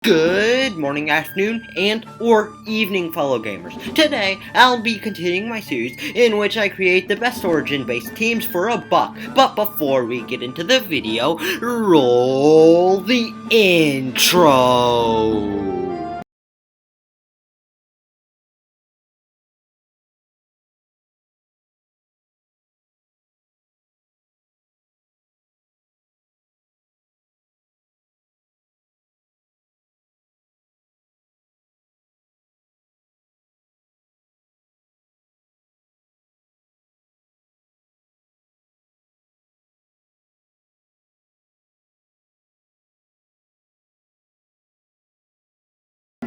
Good morning, afternoon, and or evening, fellow gamers. Today, I'll be continuing my series in which I create the best origin-based teams for a buck. But before we get into the video, roll the intro!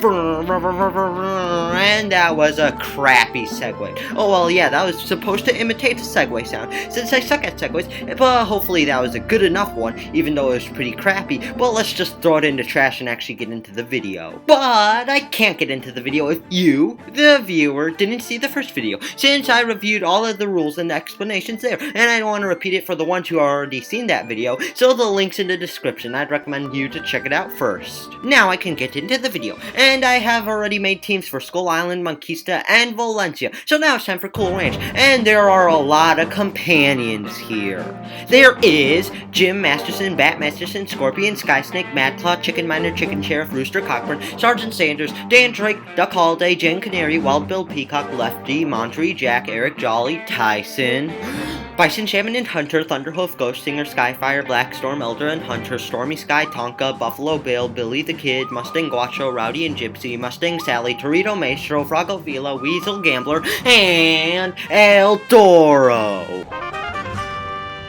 And that was a crappy segue. Oh well, yeah, that was supposed to imitate the segue sound, since I suck at segues, but hopefully that was a good enough one, even though it was pretty crappy. But let's just throw it in the trash and actually get into the video. But I can't get into the video if you, the viewer, didn't see the first video, since I reviewed all of the rules and the explanations there, and I don't want to repeat it for the ones who have already seen that video, so the link's in the description. I'd recommend you to check it out first. Now I can get into the video, and I have already made teams for Skull Island, Monquista, and Valencia, so now it's time for Cool Ranch, and there are a lot of companions here. There is Jim Masterson, Bat Masterson, Scorpion, Sky Snake, Madclaw, Chicken Miner, Chicken Sheriff, Rooster Cockburn, Sergeant Sanders, Dan Drake, Duck Holiday, Jen Canary, Wild Bill Peacock, Lefty, Monterey, Jack, Eric, Jolly, Tyson, Bison, Shaman, and Hunter, Thunderhoof, Ghost Singer, Skyfire, Blackstorm, Elder and Hunter, Stormy Sky, Tonka, Buffalo Bill, Billy the Kid, Mustang Guacho, Rowdy and Gypsy, Mustang Sally, Torito Maestro, Froggo Vila, Weasel Gambler, and El Toro.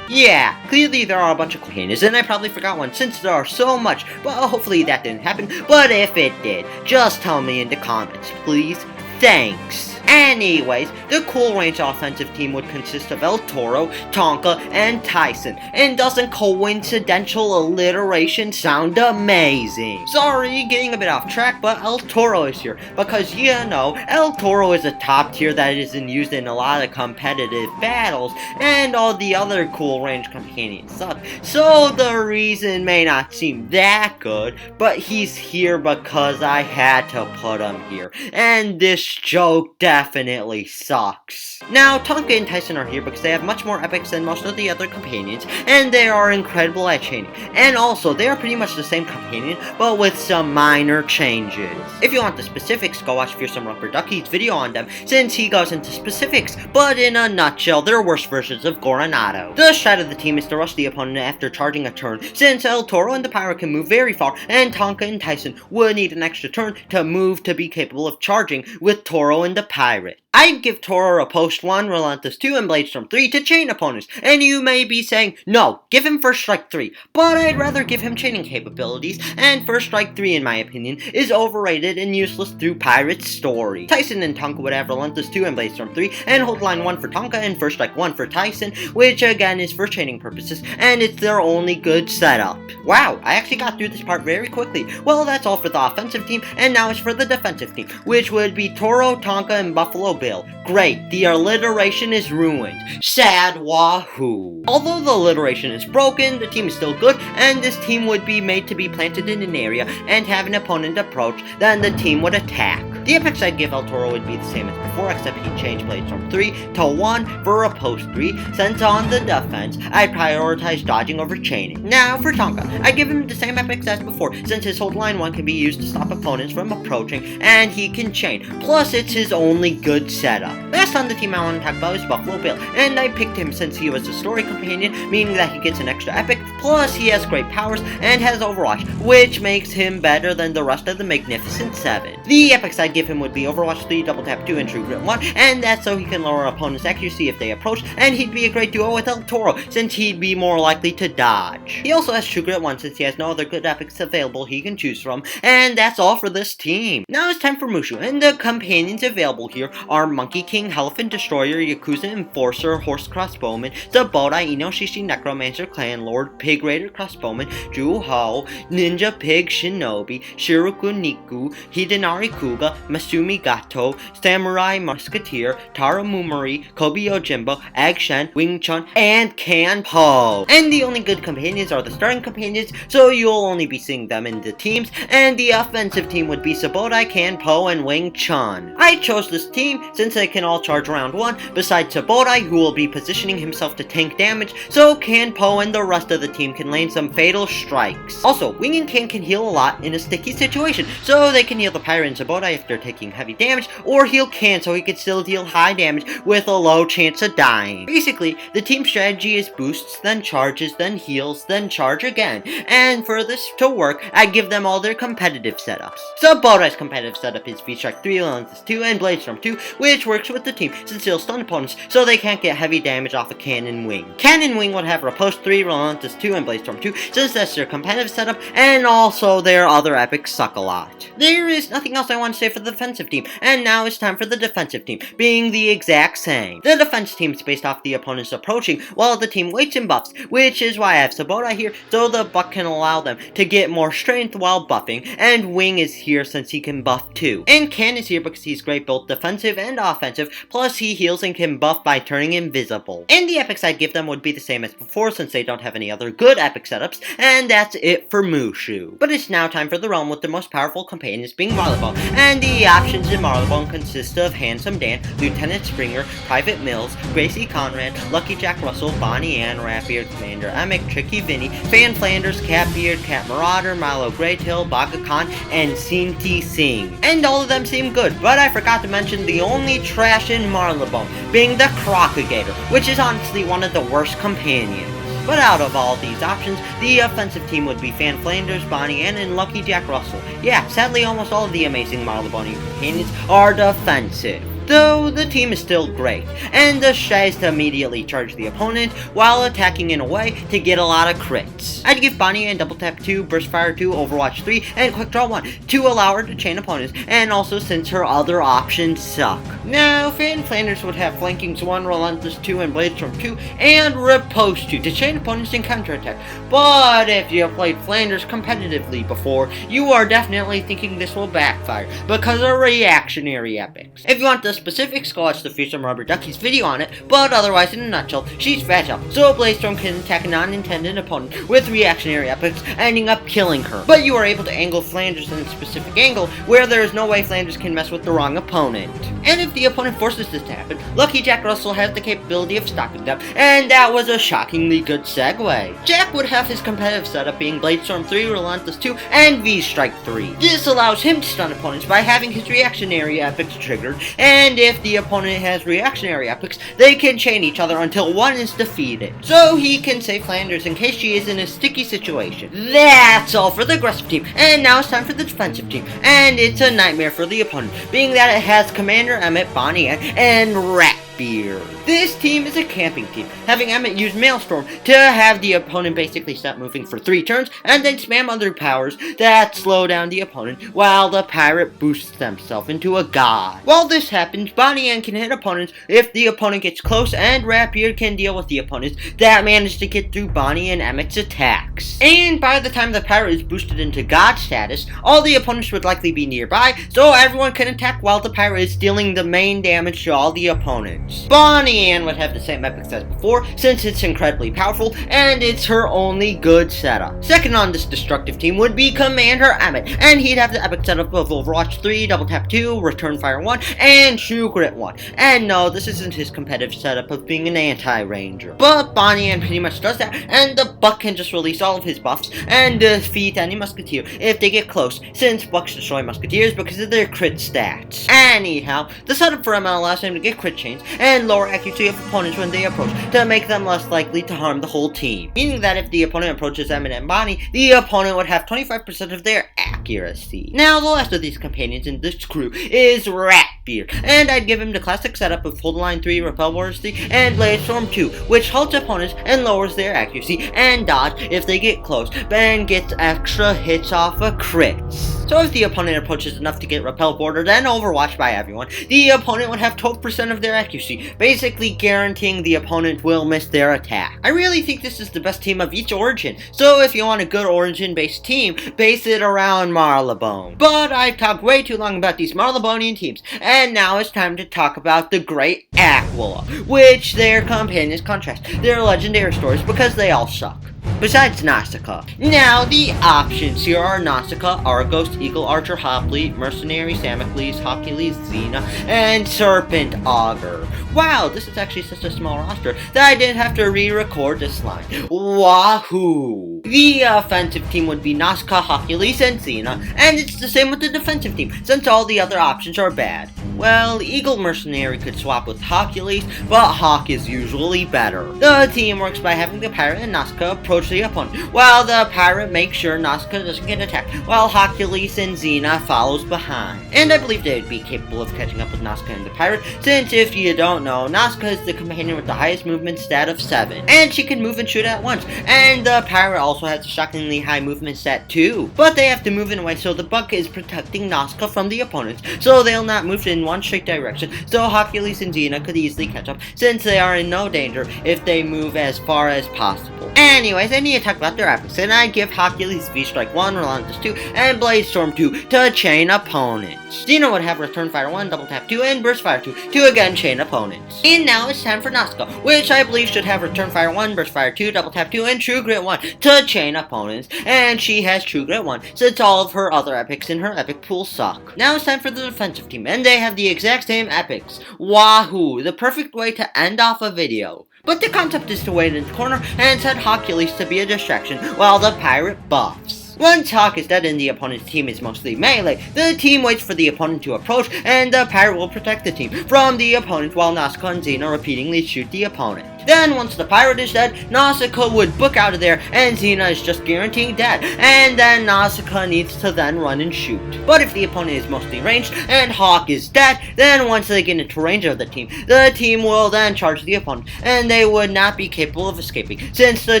Yeah, clearly there are a bunch of companions, and I probably forgot one since there are so much, but hopefully that didn't happen. But if it did, just tell me in the comments, please. Thanks. Anyways, the Cool Ranch offensive team would consist of El Toro, Tonka, and Tyson. And doesn't coincidental alliteration sound amazing? Sorry, getting a bit off track, but El Toro is here because, you know, El Toro is a top tier that isn't used in a lot of competitive battles, and all the other Cool Ranch companions suck. So the reason may not seem that good, but he's here because I had to put him here. And this joke definitely sucks. Now, Tonka and Tyson are here because they have much more epics than most of the other companions, and they are incredible at chaining. And also, they are pretty much the same companion, but with some minor changes. If you want the specifics, go watch FearsomeRubber Ducky's video on them, since he goes into specifics, but in a nutshell, they're worse versions of Goronado. The strat of the team is to rush the opponent after charging a turn, since El Toro and the Pirate can move very far, and Tonka and Tyson would need an extra turn to move to be capable of charging with Toro and the Pirate. I'd give Toro a post 1, Relentless 2, and Bladestorm 3 to chain opponents, and you may be saying, no, give him First Strike 3, but I'd rather give him chaining capabilities, and First Strike 3, in my opinion, is overrated and useless through Pirate's story. Tyson and Tonka would have Relentless 2 and Bladestorm 3, and Hold Line 1 for Tonka, and First Strike 1 for Tyson, which again is for chaining purposes, and it's their only good setup. Wow, I actually got through this part very quickly. Well, that's all for the offensive team, and now it's for the defensive team, which would be Toro, Tonka, and Buffalo Bill. Great, the alliteration is ruined. Sad wahoo. Although the alliteration is broken, the team is still good, and this team would be made to be planted in an area and have an opponent approach, then the team would attack. The epics I'd give El Toro would be the same as before, except he'd change blades from 3 to 1 for a post 3, since on the defense, I'd prioritize dodging over chaining. Now for Tonka, I'd give him the same epics as before, since his Hold Line 1 can be used to stop opponents from approaching, and he can chain, plus it's his only good setup. Last on the team I want to talk about is Buffalo Bill, and I picked him since he was a story companion, meaning that he gets an extra epic, plus he has great powers and has Overwatch, which makes him better than the rest of the Magnificent 7. The epics I'd give him would be Overwatch 3, Double Tap 2, and True Grit 1, and that's so he can lower opponents' accuracy if they approach, and he'd be a great duo with El Toro, since he'd be more likely to dodge. He also has True Grit 1 since he has no other good epics available he can choose from, and that's all for this team. Now it's time for Mooshu, and the companions available here are Monkey King, Elephant Destroyer, Yakuza Enforcer, Horse Crossbowman, Zabodai, Inoshishi Necromancer, Clan Lord, Pig Raider Crossbowman, Juho, Ninja Pig Shinobi, Shiroku Niku, Hidenari Kuga, Masumi Gato, Samurai Musketeer, Tara Mumari, Kobe Yojimbo, Ag Shen, Wing Chun, and Kan Po. And the only good companions are the starting companions, so you'll only be seeing them in the teams, and the offensive team would be Sabodai, Kan Po, and Wing Chun. I chose this team since they can all charge round 1, besides Sabodai, who will be positioning himself to tank damage, so Kan Po and the rest of the team can land some fatal strikes. Also, Wing and Kan can heal a lot in a sticky situation, so they can heal the Pirate and Sabodai if they're taking heavy damage, or heal Kan so he can still deal high damage with a low chance of dying. Basically, the team strategy is boosts, then charges, then heals, then charge again, and for this to work, I give them all their competitive setups. Sabodai's competitive setup is V-Strike 3, Relentless 2, and Bladestorm 2, which works with the team since they'll stun opponents so they can't get heavy damage off of Kan and Wing. Kan and Wing would have Riposte 3, Relentless 2, and Bladestorm 2 since that's their competitive setup, and also their other epics suck a lot. There is nothing else I want to say for the defensive team, and now it's time for the defensive team, being the exact same. The defense team is based off the opponent's approaching, while the team waits and buffs, which is why I have Sabodai here, so the buff can allow them to get more strength while buffing, and Wing is here since he can buff too. And Kan is here because he's great both defensive and offensive, plus he heals and can buff by turning invisible. And the epics I'd give them would be the same as before since they don't have any other good epic setups, and that's it for Mooshu. But it's now time for the realm with the most powerful companions being Marleybone, and the options in Marleybone consist of Handsome Dan, Lieutenant Springer, Private Mills, Gracie Conrad, Lucky Jack Russell, Bonnie Ann, Ratbeard, Commander Emick, Tricky Vinny, Fan Flanders, Catbeard, Cat Marauder, Milo Greytail, Baga Khan, and Sinti Singh. And all of them seem good, but I forgot to mention the only trash in Marleybone, being the Crocagator, which is honestly one of the worst companions. But out of all these options, the offensive team would be Fan Flanders, Bonnie Ann, and Lucky Jack Russell. Yeah, sadly almost all of the amazing Marleybone companions are defensive. Though the team is still great, and the strat is to immediately charge the opponent while attacking in a way to get a lot of crits. I'd give Bonnie Ann Double Tap 2, Burst Fire 2, Overwatch 3, and Quick Draw 1 to allow her to chain opponents, and also since her other options suck. Now, Fan Flanders would have Flankings 1, Relentless 2, and Bladestorm 2, and Riposte 2 to chain opponents and counterattack. But if you have played Flanders competitively before, you are definitely thinking this will backfire because of reactionary epics. If you want the specifics, go watch the FearsomeRubber Ducky's video on it, but otherwise, in a nutshell, she's fragile, so Bladestorm can attack a non-intended opponent with reactionary epics, ending up killing her. But you are able to angle Flanders in a specific angle, where there is no way Flanders can mess with the wrong opponent. And if the opponent forces this to happen, Lucky Jack Russell has the capability of stopping them, and that was a shockingly good segue. Jack would have his competitive setup being Bladestorm 3, Relentless 2, and V-Strike 3. This allows him to stun opponents by having his reactionary epics triggered, and if the opponent has reactionary epics, they can chain each other until one is defeated. So he can save Flanders in case she is in a sticky situation. That's all for the aggressive team, and now it's time for the defensive team, and it's a nightmare for the opponent, being that it has Commander Emmett, Bonnie Ann, and Ratbeard. This team is a camping team, having Emmett use Maelstrom to have the opponent basically stop moving for 3 turns, and then spam other powers that slow down the opponent while the pirate boosts himself into a god. While this happens, Bonnie Ann can hit opponents if the opponent gets close, and Ratbeard can deal with the opponents that manage to get through Bonnie and Emmett's attacks. And by the time the pirate is boosted into god status, all the opponents would likely be nearby, so everyone can attack while the pirate is dealing the main damage to all the opponents. Bonnie Ann would have the same epics as before, since it's incredibly powerful, and it's her only good setup. Second on this destructive team would be Commander Emmett, and he'd have the epic setup of Overwatch 3, Double Tap 2, Return Fire 1, and True Grit 1. And no, this isn't his competitive setup of being an anti-ranger. But Bonnie Ann pretty much does that, and the Buck can just release all of his buffs and defeat any musketeer if they get close, since Bucks destroy musketeers because of their crit stats. Anyhow, the setup for Emmett allows him to get crit chains and lower accuracy of opponents when they approach to make them less likely to harm the whole team. Meaning that if the opponent approaches Emmett and Bonnie, the opponent would have 25% of their accuracy. Now, the last of these companions in this crew is Ratbeard, and I'd give him the classic setup of Hold Line 3, Repel Wars 3, and Bladestorm 2, which halts opponents and lowers their accuracy and dodge if they get close, and gets extra hits off of crits. So if the opponent approaches enough to get repel bordered and overwatched by everyone, the opponent would have 12% of their accuracy, basically guaranteeing the opponent will miss their attack. I really think this is the best team of each origin, so if you want a good origin-based team, base it around Marleybone. But I've talked way too long about these Marleybonian teams, and now it's time to talk about the great Aquila, which their companions contrast their legendary stories because they all suck. Besides Nausicaa. Now, the options here are Nausicaa, Argos, Eagle Archer, Hoplite, Mercenary, Samocles, Hercules, Xena, and Serpent Augur. Wow, this is actually such a small roster that I didn't have to re-record this line. Wahoo! The offensive team would be Nausicaa, Hercules, and Xena, and it's the same with the defensive team, since all the other options are bad. Well, Eagle Mercenary could swap with Hercules, but Hawk is usually better. The team works by having the Pirate and Nausicaa approach the opponent, while the Pirate makes sure Nausicaa doesn't get attacked, while Hercules and Xena follows behind. And I believe they would be capable of catching up with Nausicaa and the Pirate, since if you don't know, Nausicaa is the companion with the highest movement stat of 7, and she can move and shoot at once, and the Pirate also has a shockingly high movement stat too. But they have to move in a way so the bug is protecting Nausicaa from the opponents, so they'll not move in one straight direction, so Hercules and Xena could easily catch up, since they are in no danger if they move as far as possible. Anyways, I need to talk about their epics, and I give Hercules V-Strike 1, Relentless 2, and Blaze Storm 2 to chain opponents. Xena would have Return Fire 1, Double Tap 2, and Burst Fire 2 to again chain opponents. And now it's time for Nausicaa, which I believe should have Return Fire 1, Burst Fire 2, Double Tap 2, and True Grit 1 to chain opponents, and she has True Grit 1 since all of her other epics in her epic pool suck. Now it's time for the defensive team, and they have the exact same epics. Wahoo! The perfect way to end off a video. But the concept is to wait in the corner and set Hercules to be a distraction while the Pirate buffs. Once Hawk is dead and the opponent's team is mostly melee, the team waits for the opponent to approach and the Pirate will protect the team from the opponent while Nausicaa and Xena repeatedly shoot the opponent. Then once the Pirate is dead, Nausicaa would book out of there and Xena is just guaranteeing dead, and then Nausicaa needs to then run and shoot. But if the opponent is mostly ranged and Hawk is dead, then once they get into range of the team will then charge the opponent, and they would not be capable of escaping, since the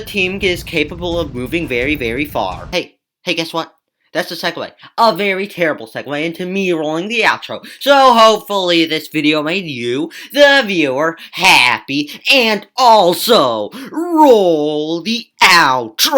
team is capable of moving very, very far. Hey, guess what? That's a segue. A very terrible segue into me rolling the outro. So hopefully this video made you, the viewer, happy, and also roll the outro.